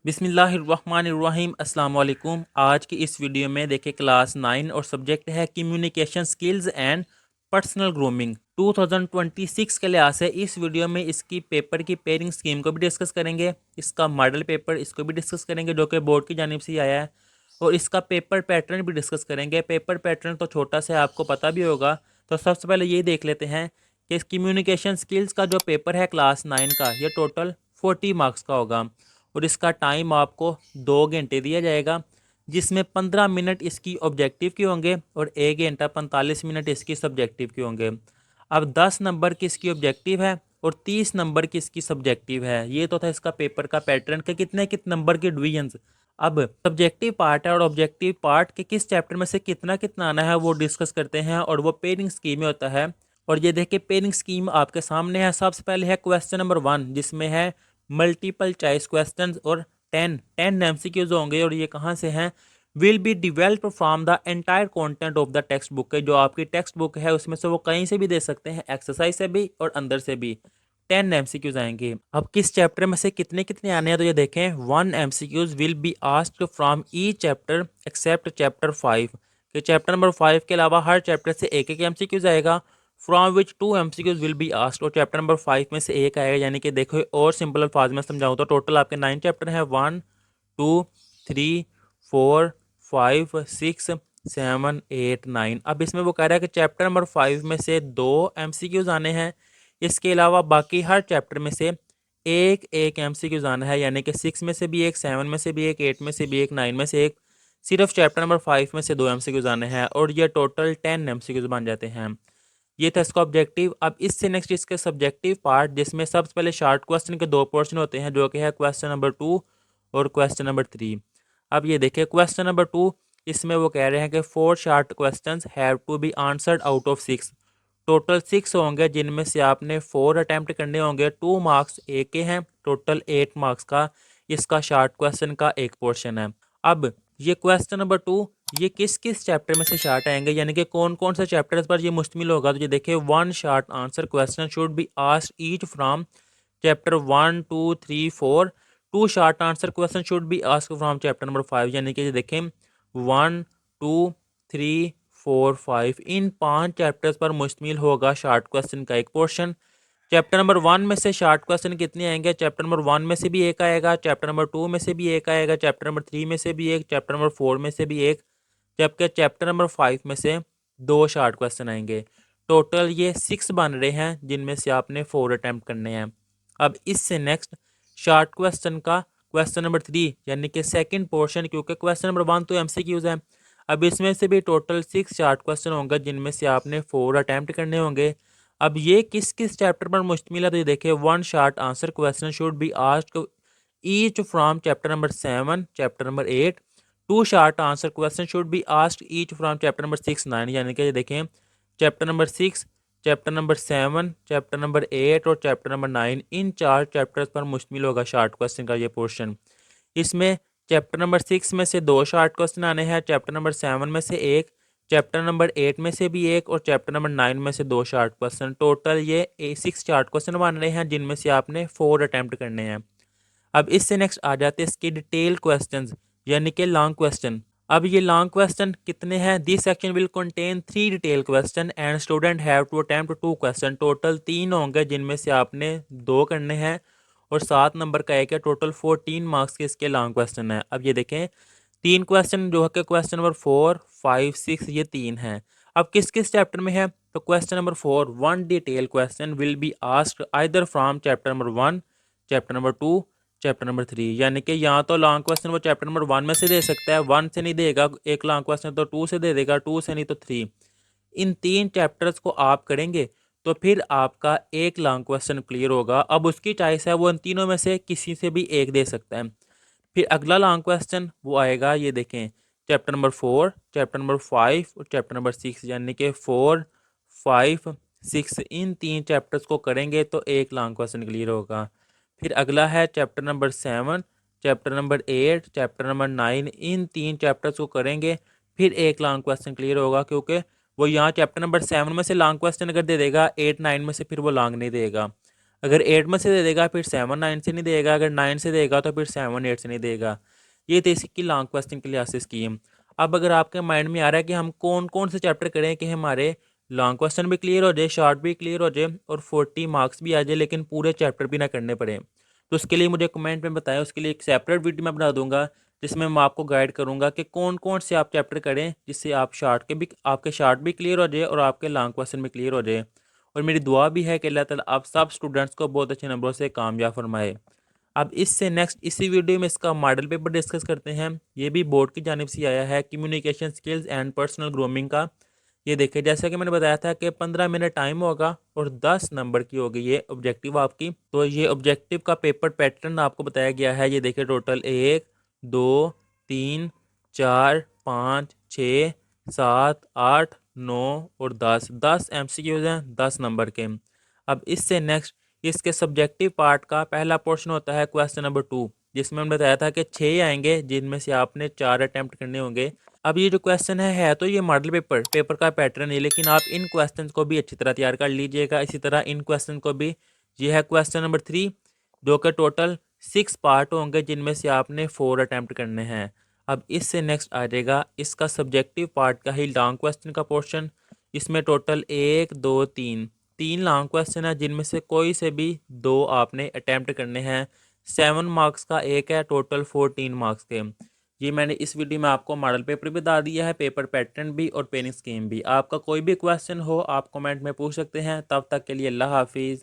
बिस्मिल्लाहिर्रहमानिर्रहीम अस्सलाम वालेकुम। आज की इस वीडियो में देखिए क्लास 9 और सब्जेक्ट है communication skills and personal grooming 2026 के लिहाज से इस वीडियो में इसकी पेपर की पेयरिंग स्कीम को भी डिस्कस करेंगे, इसका मॉडल पेपर इसको भी डिस्कस करेंगे जो कि बोर्ड की जानिब से ही आया है, और इसका पेपर पैटर्न भी डिस्कस करेंगे। पेपर पैटर्न तो छोटा सा आपको पता भी होगा, तो सबसे पहले ये देख लेते हैं कि कम्युनिकेशन स्किल्स का जो पेपर है क्लास 9 का, ये टोटल 40 मार्क्स का होगा और इसका टाइम आपको 2 घंटे दिया जाएगा, जिसमें 15 मिनट इसकी ऑब्जेक्टिव के होंगे और 1 घंटा 45 मिनट इसकी सब्जेक्टिव के होंगे। अब 10 नंबर की इसकी ऑब्जेक्टिव है और 30 नंबर की इसकी सब्जेक्टिव है। ये तो था इसका पेपर का पैटर्न के कितने कितने नंबर के डिवीजन्स। अब सब्जेक्टिव पार्ट है और ऑब्जेक्टिव पार्ट के किस चैप्टर में से कितना कितना आना है वो डिस्कस करते हैं, और वो पेयरिंग स्कीम में होता है। और ये देखिए पेयरिंग स्कीम आपके सामने है। सबसे पहले है क्वेश्चन नंबर 1, जिसमें है मल्टीपल चॉइस क्वेश्चंस और 10 एमसीक्यूज होंगे, और ये कहाँ से हैं, will be develop from the entire content of the text book. जो आपकी टेक्स्ट बुक है उसमें से वो कहीं से भी दे सकते हैं, एक्सरसाइज से भी और अंदर से भी। 10 एमसीक्यूज आएंगे। अब किस चैप्टर में से कितने कितने आने हैं, तो ये देखें 1 MCQs will be asked from each chapter except chapter 5। कि चैप्टर नंबर 5 के अलावा हर चैप्टर से एक एक एमसीक्यूज आएगा। From which 2 MCQs will be asked, और चैप्टर नंबर 5 में से एक आएगा। यानी कि देखो और सिंपल अल्फाज में समझाऊँ तो टोटल आपके 9 चैप्टर हैं, 1 2 3 4 5 6 7 8 9। अब इसमें वो कह रहा है कि चैप्टर नंबर 5 में से 2 एमसीक्यूज आने हैं, इसके अलावा बाकी हर चैप्टर में से एक एक एमसीक्यूज आना है। यानी कि 6 में से भी एक, 7 में से भी एक, 8 में से भी एक, 9 में से एक। सिर्फ चैप्टर नंबर 5 में से 2 एमसीक्यूज आने हैं, और ये टोटल 10 एमसीक्यूज बन जाते हैं। ये था इसका ऑब्जेक्टिव। अब इससे नेक्स्ट इसके सब्जेक्टिव पार्ट, जिसमें सबसे पहले शॉर्ट क्वेश्चन के 2 पोर्शन होते हैं, जो कि है क्वेश्चन नंबर 2 और क्वेश्चन नंबर 3। अब ये देखिए क्वेश्चन नंबर 2, इसमें वो कह रहे हैं कि 4 short questions have to be answered out of 6। Total 6 होंगे, जिनमें से आपने 4 अटैम्प्ट करने होंगे। 2 मार्क्स एक के हैं, टोटल 8 मार्क्स का इसका शॉर्ट क्वेश्चन का एक पोर्शन है। अब ये क्वेश्चन नंबर 2, ये किस किस चैप्टर में से शार्ट आएंगे, यानी कि कौन कौन से चैप्टर पर ये मुश्तमिल होगा, तो ये देखिए 1 short answer question should be asked each from chapter 1 2 3 4। 2 short answer question should be asked from chapter number 5। यानी कि ये देखें 1 2 3 4 5, इन 5 चैप्टर्स पर मुश्तमिल होगा शॉर्ट क्वेश्चन का एक पोर्शन। चैप्टर नंबर 1 में से शॉर्ट क्वेश्चन कितने आएंगे, चैप्टर नंबर 1 में से भी एक आएगा, चैप्टर नंबर 2 में से भी एक आएगा, चैप्टर नंबर 3 में से भी एक, चैप्टर नंबर 4 में से भी एक, जबकि चैप्टर नंबर 5 में से 2 शॉर्ट क्वेश्चन आएंगे। टोटल ये 6 बन रहे हैं, जिनमें से आपने 4 अटैम्प्ट करने हैं। अब इससे नेक्स्ट शॉर्ट क्वेश्चन का क्वेश्चन नंबर 3, यानी कि सेकंड पोर्शन, क्योंकि क्वेश्चन नंबर 1 तो एमसीक्यूज है। अब इसमें से भी टोटल 6 शॉर्ट क्वेश्चन होंगे, जिनमें से आपने 4 अटैम्प्ट करने होंगे। अब ये किस किस चैप्टर पर मुश्तमिल है, तो ये देखिए 1 short answer question should be asked each from chapter number 7 chapter number 8। 2 short answer question should be asked each from chapter number 6 9। यानी कि ये देखें chapter number 6 chapter number 7 chapter number 8 और चैप्टर नंबर 9, इन 4 चैप्टर्स पर मुश्तमिल होगा short question का ये पोर्शन। इसमें चैप्टर नंबर 6 में से 2 शॉर्ट क्वेश्चन आने हैं, चैप्टर नंबर 7 में से एक, चैप्टर नंबर 8 में से भी एक, और चैप्टर नंबर 9 में से 2 शॉर्ट क्वेश्चन। टोटल ये 6 शॉर्ट क्वेश्चन बन रहे हैं, जिनमें से आपने 4 अटैम्प्ट करने हैं। अब इससे नेक्स्ट आ जाते हैं इसके डिटेल क्वेश्चंस, यानी कि लॉन्ग क्वेश्चन। अब ये लॉन्ग क्वेश्चन कितने हैं, this section will contain 3 detail question and student have to attempt 2 question. Total 3 होंगे, जिनमें से आपने 2 करने हैं, और 7 नंबर का एक है। टोटल 14 मार्क्स के इसके लॉन्ग क्वेश्चन है। अब ये देखें 3 क्वेश्चन जो है कि क्वेश्चन नंबर 4 5 6 ये 3 हैं। अब किस किस चैप्टर में है, तो question number 4 1 detail question will be asked either from chapter number 1 chapter number 2 chapter number 3। यानी कि यहाँ तो लॉन्ग क्वेश्चन वो चैप्टर नंबर 1 में से दे सकता है, 1 से नहीं देगा एक लॉन्ग क्वेश्चन, तो 2 से दे देगा, 2 से नहीं तो 3। इन 3 चैप्टर्स को आप करेंगे तो फिर आपका एक लॉन्ग क्वेश्चन क्लियर होगा। अब उसकी चॉइस है, वो इन तीनों में से किसी से भी एक दे सकता है। फिर अगला लॉन्ग क्वेश्चन वो आएगा, ये देखें चैप्टर नंबर 4 चैप्टर नंबर 5 और चैप्टर नंबर 6। यानी कि 4 5 6 इन 3 चैप्टर्स को करेंगे तो एक लॉन्ग क्वेश्चन क्लियर होगा। फिर अगला है chapter number 7 chapter number 8 chapter number 9, इन 3 चैप्टर्स को करेंगे फिर एक लॉन्ग क्वेश्चन क्लियर होगा, क्योंकि वो यहाँ चैप्टर नंबर 7 में से लॉन्ग क्वेश्चन अगर दे देगा 8 9 में से, फिर वो लॉन्ग नहीं देगा। अगर 8 में से दे देगा फिर 7 9 से नहीं देगा, अगर 9 से देगा तो फिर 7 8 से नहीं देगा। ये थी इसकी लॉन्ग क्वेश्चन क्लासेस स्कीम। अब अगर आपके माइंड में आ रहा है कि हम कौन कौन से चैप्टर करें कि हमारे लॉन्ग क्वेश्चन भी क्लियर हो जाए, शॉर्ट भी क्लियर हो जाए और 40 मार्क्स भी आ जाए, लेकिन पूरे चैप्टर भी ना करने पड़े, तो उसके लिए मुझे कमेंट में बताएं। उसके लिए एक सेपरेट वीडियो मैं बना दूंगा जिसमें मैं आपको गाइड करूंगा कि कौन कौन से आप चैप्टर करें जिससे आप आपके शॉर्ट भी क्लियर हो जाए और आपके लॉन्ग क्वेश्चन भी क्लियर हो जाए। और मेरी दुआ भी है कि अल्लाह ताला आप सब स्टूडेंट्स को बहुत अच्छे नंबरों से कामयाब फरमाए। अब इससे नेक्स्ट इसी वीडियो में इसका मॉडल पेपर डिस्कस करते हैं। ये भी बोर्ड की जानिब से आया है, communication skills and personal grooming का। ये देखिए, जैसा कि मैंने बताया था कि 15 मिनट टाइम होगा और 10 नंबर की होगी ये ऑब्जेक्टिव आपकी। तो ये ऑब्जेक्टिव का पेपर पैटर्न आपको बताया गया है। ये देखिए, टोटल 1 2 3 4 5 6 7 8 9 और 10 MCQs हैं 10 नंबर के। अब इससे नेक्स्ट इसके सब्जेक्टिव पार्ट का पहला पोर्शन होता है क्वेश्चन नंबर 2, जिसमें हमने बताया था कि 6 आएंगे जिनमें से आपने 4 अटैम्प्ट करने होंगे। अब ये जो क्वेश्चन है तो ये मॉडल पेपर का पैटर्न है, लेकिन आप इन क्वेश्चंस को भी अच्छी तरह तैयार कर लीजिएगा। इसी तरह इन क्वेश्चन को भी, ये है क्वेश्चन नंबर 3 जो कि टोटल 6 पार्ट होंगे जिनमें से आपने 4 अटैम्प्ट करने हैं। अब इससे नेक्स्ट आ जाएगा इसका सब्जेक्टिव पार्ट का ही लॉन्ग क्वेश्चन का पोर्शन। इसमें टोटल 1 2 3 लॉन्ग क्वेश्चन है जिनमें से कोई से भी 2 आपने अटैम्प्ट करने हैं। 7 मार्क्स का एक है, टोटल 14 मार्क्स के। ये मैंने इस वीडियो में आपको मॉडल पेपर भी बता दिया है, पेपर पैटर्न भी और पेनिंग स्कीम भी। आपका कोई भी क्वेश्चन हो आप कमेंट में पूछ सकते हैं। तब तक के लिए अल्लाह हाफिज़।